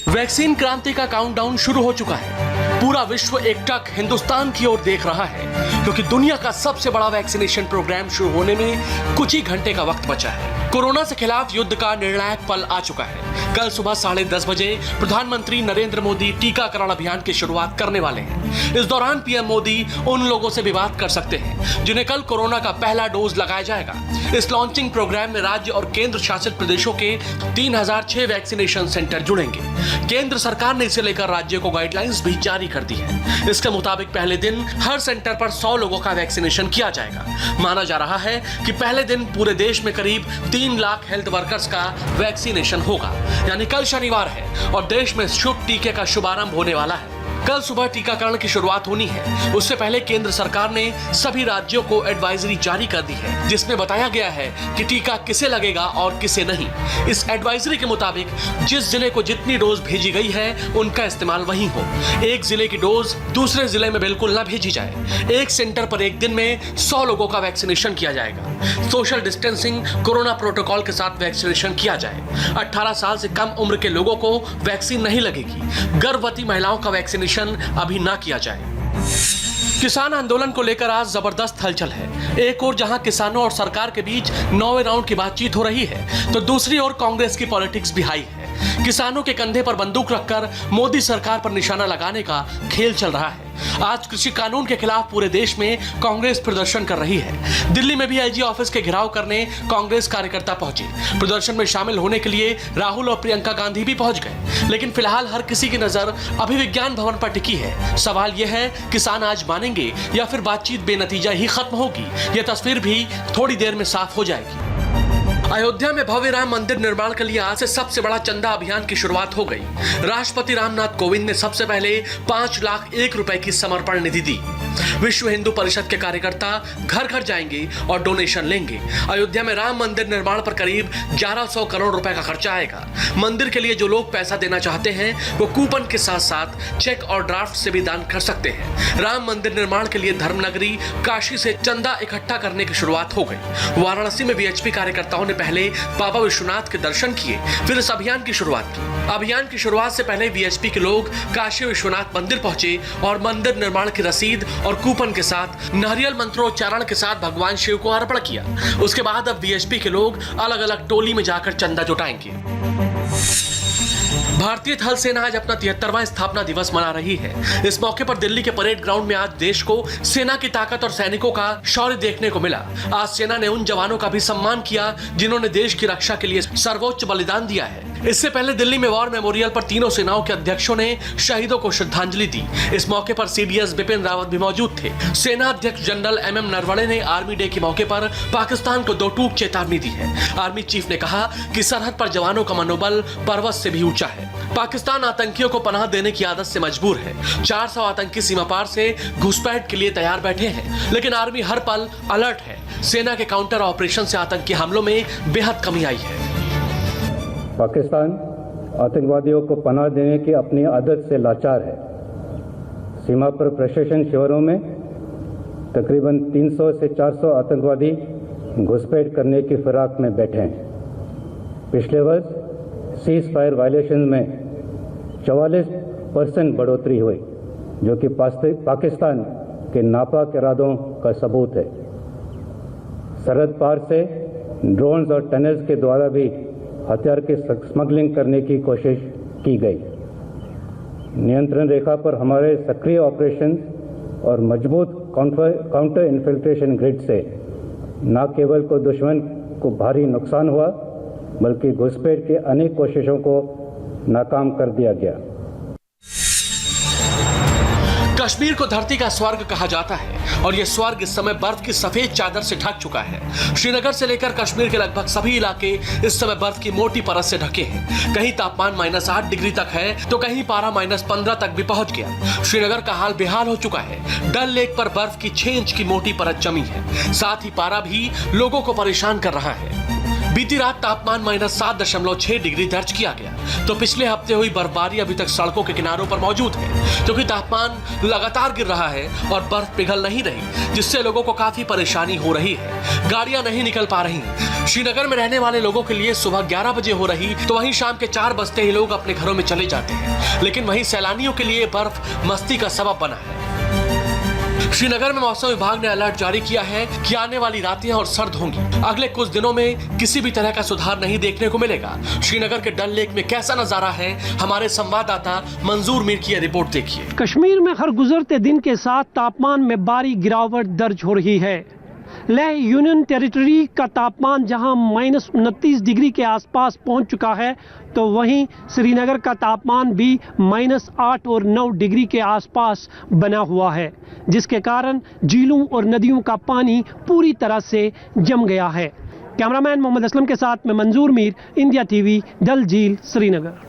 Vaccine क्रांति का countdown शुरू हो चुका है। पूरा विश्व एकटक हिंदुस्तान की ओर देख रहा है, क्योंकि दुनिया का सबसे बड़ा वैक्सीनेशन प्रोग्राम शुरू होने में कुछ ही घंटे का वक्त बचा है। कोरोना से खिलाफ युद्ध का निर्णायक पल आ चुका है। कल सुबह 10:30 बजे प्रधानमंत्री नरेंद्र मोदी टीकाकरण अभियान की शुरुआत करने वाले हैं। इस दौरान पीएम मोदी उन लोगों से भी बात कर सकते हैं जिन्हें कल कोरोना का पहला डोज लगाया जाएगा। इस लॉन्चिंग प्रोग्राम में राज्य और केंद्र शासित प्रदेशों के 3006 वैक्सीनेशन सेंटर जुड़ेंगे। केंद्र सरकार ने इसे लेकर राज्यों को गाइडलाइंस भी जारी कर दी है। इसके मुताबिक पहले दिन हर सेंटर पर 100 लोगों का वैक्सीनेशन किया जाएगा। माना जा रहा है कि पहले दिन पूरे देश में करीब 3 लाख हेल्थ वर्कर्स का वैक्सीनेशन होगा। यानी कल शनिवार है और देश में शुभ टीके का शुभारंभ होने वाला है। कल सुबह टीकाकरण की शुरुआत होनी है। उससे पहले केंद्र सरकार ने सभी राज्यों को एडवाइजरी जारी कर दी है, जिसमें बताया गया है कि टीका किसे लगेगा और किसे नहीं। इस एडवाइजरी के मुताबिक जिस जिले को जितनी डोज भेजी गई है उनका इस्तेमाल वहीं हो। एक जिले की डोज दूसरे जिले में बिल्कुल न भेजी जाए। एक सेंटर पर एक दिन में 100 लोगों का वैक्सीनेशन किया जाएगा। सोशल डिस्टेंसिंग, कोरोना प्रोटोकॉल के साथ वैक्सीनेशन किया जाए। 18 साल से कम उम्र के लोगों को वैक्सीन नहीं लगेगी। गर्भवती महिलाओं का वैक्सीनेशन अभी ना किया जाए। किसान आंदोलन को लेकर आज जबरदस्त हलचल है। एक ओर जहां किसानों और सरकार के बीच 9वें राउंड की बातचीत हो रही है, तो दूसरी ओर कांग्रेस की पॉलिटिक्स भी हाई है। किसानों के कंधे पर बंदूक रखकर मोदी सरकार पर निशाना लगाने का खेल चल रहा है। आज कृषि कानून के खिलाफ पूरे देश में कांग्रेस प्रदर्शन कर रही है। दिल्ली में भी आईजी ऑफिस के घेराव करने कांग्रेस कार्यकर्ता पहुंचे। प्रदर्शन में शामिल होने के लिए राहुल और प्रियंका गांधी भी पहुंच गए। लेकिन फिलहाल हर किसी की नजर अभी विज्ञान भवन पर टिकी है। सवाल यह है, किसान आज मानेंगे या फिर बातचीत बेनतीजा ही खत्म होगी? यह तस्वीर भी थोड़ी देर में साफ हो जाएगी। अयोध्या में भव्य राम मंदिर निर्माण के लिए आज से सबसे बड़ा चंदा अभियान की शुरुआत हो गई। राष्ट्रपति रामनाथ कोविंद ने सबसे पहले 5 लाख 1 रुपए की समर्पण निधि दी। विश्व हिंदू परिषद के कार्यकर्ता घर घर जाएंगे और डोनेशन लेंगे। अयोध्या में राम मंदिर निर्माण पर करीब 1100 करोड़ रुपए का खर्चा आएगा। मंदिर के लिए जो लोग पैसा देना चाहते हैं वो कूपन के साथ साथ चेक और ड्राफ्ट से भी दान कर सकते हैं। राम मंदिर निर्माण के लिए धर्मनगरी काशी से चंदा इकट्ठा करने की शुरुआत हो गई। वाराणसी में वीएचपी कार्यकर्ताओं ने पहले बाबा विश्वनाथ के दर्शन किए, फिर इस अभियान की शुरुआत की। अभियान की शुरुआत से पहले वीएचपी के लोग काशी विश्वनाथ मंदिर पहुंचे और मंदिर निर्माण की रसीद और कूपन के साथ नारियल मंत्रोच्चारण के साथ भगवान शिव को अर्पण किया। उसके बाद अब वीएचपी के लोग अलग अलग टोली में जाकर चंदा जुटाएंगे। भारतीय थल सेना आज अपना 73वां स्थापना दिवस मना रही है। इस मौके पर दिल्ली के परेड ग्राउंड में आज देश को सेना की ताकत और सैनिकों का शौर्य देखने को मिला। आज सेना ने उन जवानों का भी सम्मान किया जिन्होंने देश की रक्षा के लिए सर्वोच्च बलिदान दिया है। इससे पहले दिल्ली में वॉर मेमोरियल पर तीनों सेनाओं के अध्यक्षों ने शहीदों को श्रद्धांजलि दी। इस मौके पर सीडीएस बिपिन रावत भी मौजूद थे। सेना अध्यक्ष जनरल एमएम नरवणे ने आर्मी डे के मौके पर पाकिस्तान को 2 टूक चेतावनी दी है। आर्मी चीफ ने कहा कि सरहद पर जवानों का मनोबल पर्वत से भी ऊंचा है। पाकिस्तान आतंकियों को पनाह देने की आदत से मजबूर है। 400 आतंकी सीमा पार से घुसपैठ के लिए तैयार बैठे हैं, लेकिन आर्मी हर पल अलर्ट है। सेना के काउंटर ऑपरेशन से आतंकी हमलों में बेहद कमी आई है। पाकिस्तान आतंकवादियों को पनाह देने की अपनी आदत से लाचार है। सीमा पर प्रशासन शिविरों में तकरीबन 300 से 400 आतंकवादी घुसपैठ करने की फिराक में बैठे हैं। पिछले वर्ष सीज फायर वायलेशन में 44% बढ़ोतरी हुई, जो कि पाकिस्तान के नापाक इरादों का सबूत है। सरहद पार से ड्रोन्स और टनल्स के द्वारा भी हथियार की स्मगलिंग करने की कोशिश की गई। नियंत्रण रेखा पर हमारे सक्रिय ऑपरेशन और मजबूत काउंटर इन्फिल्ट्रेशन ग्रिड से न केवल को दुश्मन को भारी नुकसान हुआ, बल्कि घुसपैठ की अनेक कोशिशों को नाकाम कर दिया गया। कश्मीर को धरती का स्वर्ग कहा जाता है और यह स्वर्ग इस समय बर्फ की सफेद चादर से ढक चुका है। श्रीनगर से लेकर कश्मीर के लगभग सभी इलाके इस समय बर्फ की मोटी परत से ढके हैं। कहीं तापमान -8 डिग्री तक है तो कहीं पारा -15 तक भी पहुंच गया। श्रीनगर का हाल बेहाल हो चुका है। डल लेक पर बर्फ की 6 इंच की मोटी परत जमी है। साथ ही पारा भी लोगों को परेशान कर रहा है। बीती रात तापमान -7.6 डिग्री दर्ज किया गया। तो पिछले हफ्ते हुई बर्फबारी अभी तक सड़कों के किनारों पर मौजूद है, क्योंकि तापमान लगातार गिर रहा है और बर्फ पिघल नहीं रही, जिससे लोगों को काफी परेशानी हो रही है। गाड़ियां नहीं निकल पा रही। श्रीनगर में रहने वाले लोगों के लिए सुबह 11 बजे हो रही तो वहीं शाम के 4 बजते ही लोग अपने घरों में चले जाते हैं, लेकिन वहीं सैलानियों के लिए बर्फ मस्ती का सबब बना है। श्रीनगर में मौसम विभाग ने अलर्ट जारी किया है कि आने वाली रातें और सर्द होंगी। अगले कुछ दिनों में किसी भी तरह का सुधार नहीं देखने को मिलेगा। श्रीनगर के डल लेक में कैसा नजारा है, हमारे संवाददाता मंजूर मीर की रिपोर्ट देखिए। कश्मीर में हर गुजरते दिन के साथ तापमान में भारी गिरावट दर्ज हो रही है। लेह यूनियन टेरिटरी का तापमान जहां -29 डिग्री के आसपास पहुंच चुका है, तो वहीं श्रीनगर का तापमान भी -8 और 9 डिग्री के आसपास बना हुआ है, जिसके कारण झीलों और नदियों का पानी पूरी तरह से जम गया है। कैमरामैन मोहम्मद असलम के साथ मैं मंजूर मीर, इंडिया टीवी, डल झील, श्रीनगर।